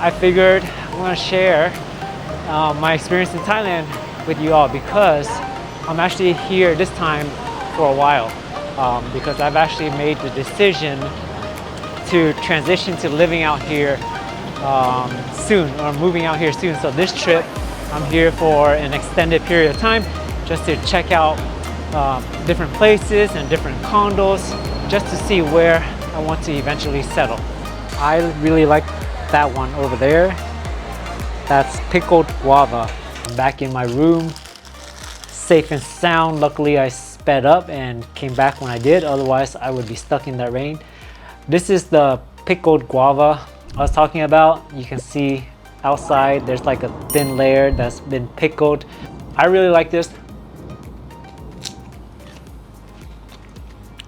I figured I want to share my experience in Thailand with you all because I'm actually here this time for a while because I've actually made the decision to transition to living out here soon, or moving out here soon. So this trip, I'm here for an extended period of time just to check out different places and different condos just to see where I want to eventually settle. I really like that one over there. That's Pickled Guava. I'm back in my room, safe and sound. Luckily I sped up and came back when I did, otherwise I would be stuck in that rain. This is the Pickled Guava I was talking about. You can see outside there's like a thin layer that's been pickled. I really like this.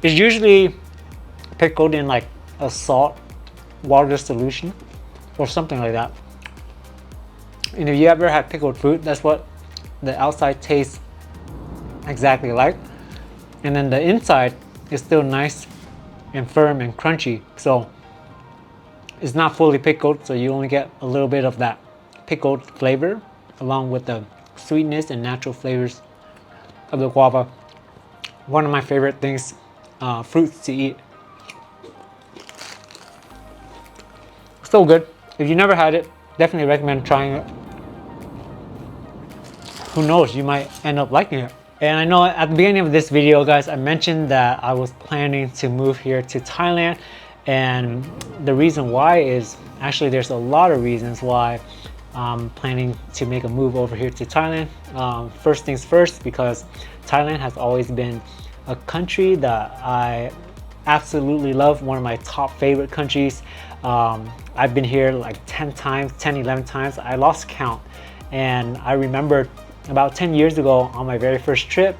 It's usually pickled in like a salt water solution or something like that. And if you ever had pickled fruit, that's what the outside tastes exactly like. And then the inside is still nice and firm and crunchy. So it's not fully pickled, so you only get a little bit of that pickled flavor along with the sweetness and natural flavors of the guava. One of my favorite things, fruits to eat. So good. If you never had it, definitely recommend trying it. Who knows, you might end up liking it. And I know at the beginning of this video, guys, I mentioned that I was planning to move here to Thailand. And the reason why is, actually there's a lot of reasons why I'm planning to make a move over here to Thailand. First things first, because Thailand has always been a country that I absolutely love, one of my top favorite countries. I've been here like 10 times, 10, 11 times. I lost count. And I remember about 10 years ago on my very first trip,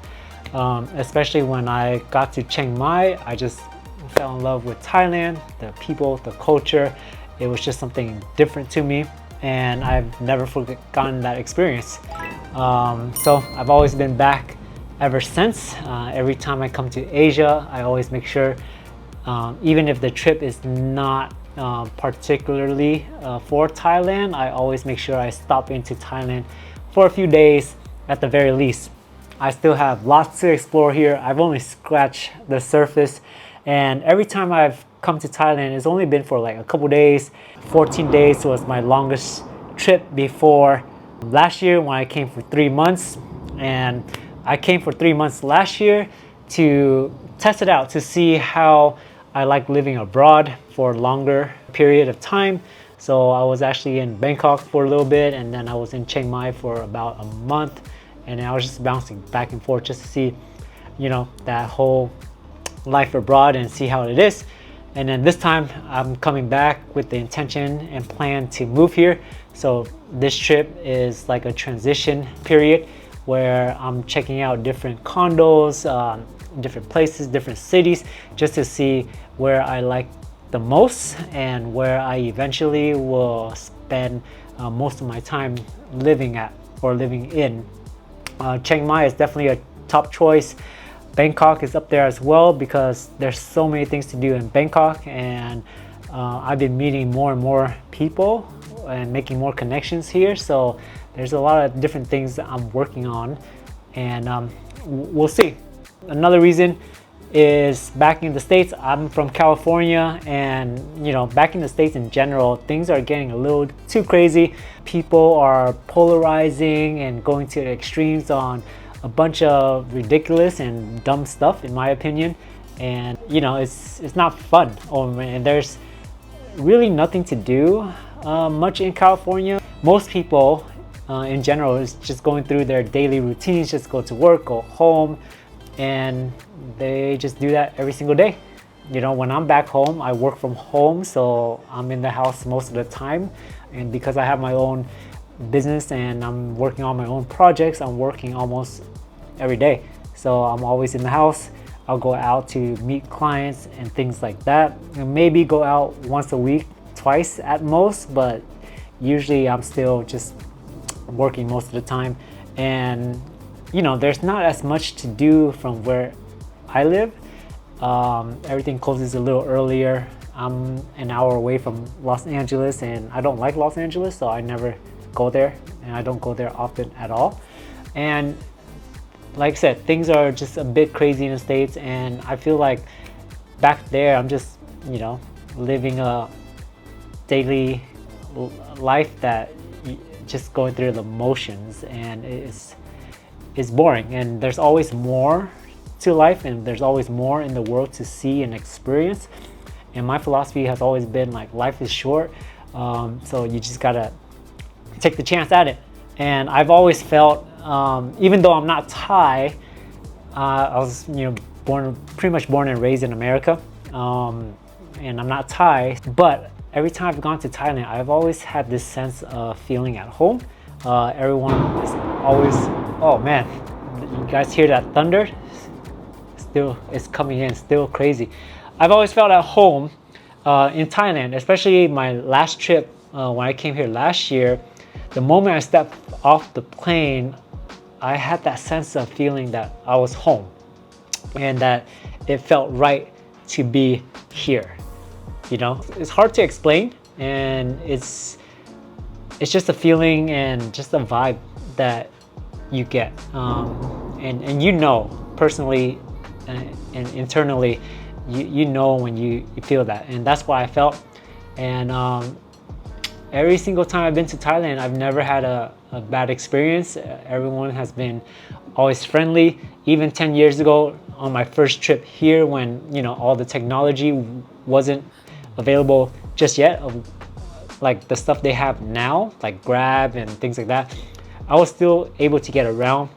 especially when I got to Chiang Mai, I just fell in love with Thailand, the people, the culture. It was just something different to me, and I've never forgotten that experience. So I've always been back ever since. Every time I come to Asia, I always make sure, even if the trip is not particularly for Thailand, I always make sure I stop into Thailand for a few days at the very least. I still have lots to explore here. I've only scratched the surface, and every time I've come to Thailand, it's only been for like a couple days. 14 days was my longest trip before last year when I came for 3 months. And I came for 3 months last year to test it out, to see how I like living abroad for a longer period of time. So I was actually in Bangkok for a little bit, and then I was in Chiang Mai for about a month, and I was just bouncing back and forth just to see, you know, that whole life abroad and see how it is. And then this time I'm coming back with the intention and plan to move here. So this trip is like a transition period where I'm checking out different condos, different places, different cities, just to see where I like the most and where I eventually will spend most of my time living at or living in. Chiang Mai is definitely a top choice. Bangkok is up there as well because there's so many things to do in Bangkok, and I've been meeting more and more people and making more connections here. So there's a lot of different things that I'm working on, and we'll see. Another reason is back in the States. I'm from California, and you know, back in the States in general, things are getting a little too crazy. People are polarizing and going to the extremes on a bunch of ridiculous and dumb stuff, in my opinion. And you know, it's not fun. And there's really nothing to do much in California. Most people in general is just going through their daily routines, just go to work, go home, and they just do that every single day. You know, when I'm back home, I work from home, so I'm in the house most of the time. And because I have my own business and I'm working on my own projects, I'm working almost every day. So I'm always in the house. I'll go out to meet clients and things like that, and maybe go out once a week, twice at most, but usually I'm still just working most of the time. And you know, there's not as much to do from where I live. Everything closes a little earlier I'm an hour away from Los Angeles, and I don't like Los Angeles, so I never go there, and I don't go there often at all. And like I said, things are just a bit crazy in the States, and I feel like back there I'm just, you know, living a daily life that just going through the motions, and it's boring. And there's always more to life, and there's always more in the world to see and experience. And my philosophy has always been like, life is short, so you just gotta take the chance at it. And I've always felt, even though I'm not Thai, I was, you know, pretty much born and raised in America, and I'm not Thai, but every time I've gone to Thailand, I've always had this sense of feeling at home. Everyone is always, oh man, you guys hear that thunder? Still, it's coming in, still crazy. I've always felt at home in Thailand, especially my last trip when I came here last year. The moment I stepped off the plane, I had that sense of feeling that I was home, and that it felt right to be here. You know, it's hard to explain, and it's just a feeling and just a vibe that you get, and you know, personally and internally, you know when you feel that. And that's why I felt. And every single time I've been to Thailand, I've never had a bad experience. Everyone has been always friendly. Even 10 years ago on my first trip here, when, you know, all the technology wasn't available just yet, like the stuff they have now, like Grab and things like that, I was still able to get around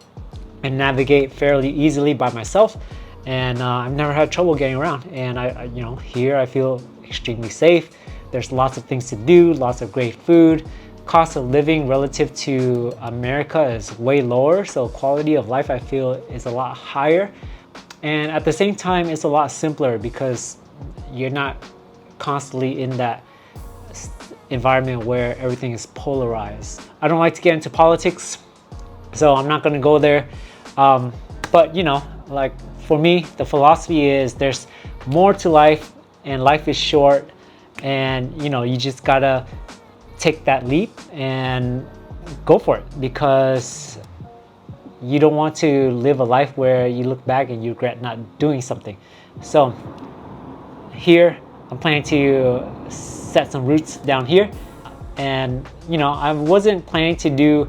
and navigate fairly easily by myself. And I've never had trouble getting around. And I, you know, here I feel extremely safe. There's lots of things to do, lots of great food. Cost of living relative to America is way lower, so quality of life I feel is a lot higher. And at the same time, it's a lot simpler because you're not constantly in that environment where everything is polarized. I don't like to get into politics, so I'm not going to go there. But you know, like for me, the philosophy is there's more to life, and life is short, and you know, you just gotta take that leap and go for it, because you don't want to live a life where you look back and you regret not doing something. So here I'm planning to set some roots down here, and you know, I wasn't planning to do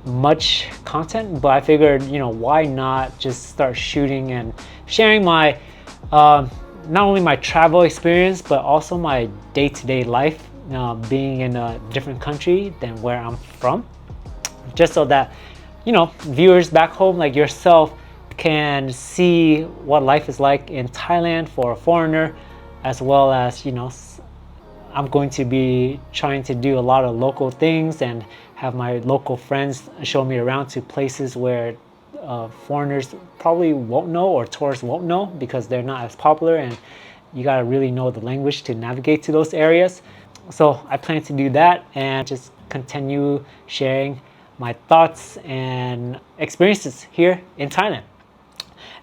much content, but I figured, you know, why not just start shooting and sharing my not only my travel experience, but also my day-to-day life, being in a different country than where I'm from, just so that, you know, viewers back home like yourself can see what life is like in Thailand for a foreigner, as well as, you know, I'm going to be trying to do a lot of local things and have my local friends show me around to places where foreigners probably won't know, or tourists won't know, because they're not as popular, and you got to really know the language to navigate to those areas. So I plan to do that and just continue sharing my thoughts and experiences here in Thailand.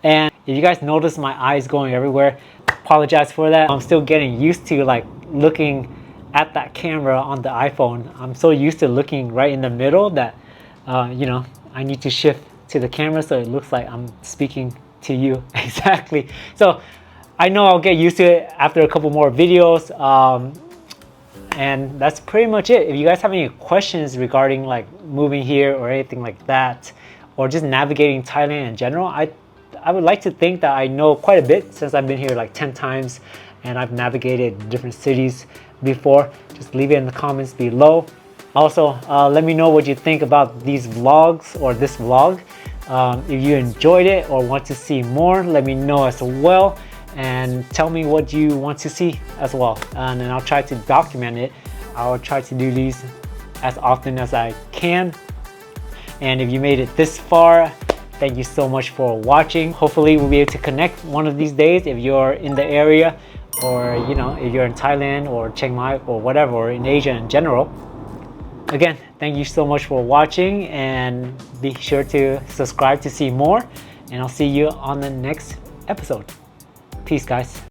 And if you guys notice my eyes going everywhere, apologize for that. I'm still getting used to like looking at that camera on the iPhone. I'm so used to looking right in the middle that you know, I need to shift to the camera so it looks like I'm speaking to you exactly. So I know I'll get used to it after a couple more videos, and that's pretty much it. If you guys have any questions regarding like moving here or anything like that, or just navigating Thailand in general, I would like to think that I know quite a bit, since I've been here like 10 times and I've navigated different cities before. Just leave it in the comments below. Also, let me know what you think about these vlogs, or this vlog. If you enjoyed it or want to see more, let me know as well, and tell me what you want to see as well, and then I'll try to document it. I'll try to do these as often as I can. And if you made it this far, thank you so much for watching. Hopefully we'll be able to connect one of these days if you're in the area, or you know, if you're in Thailand or Chiang Mai or whatever, or in Asia in general. Again, thank you so much for watching, and be sure to subscribe to see more, and I'll see you on the next episode. Peace, guys.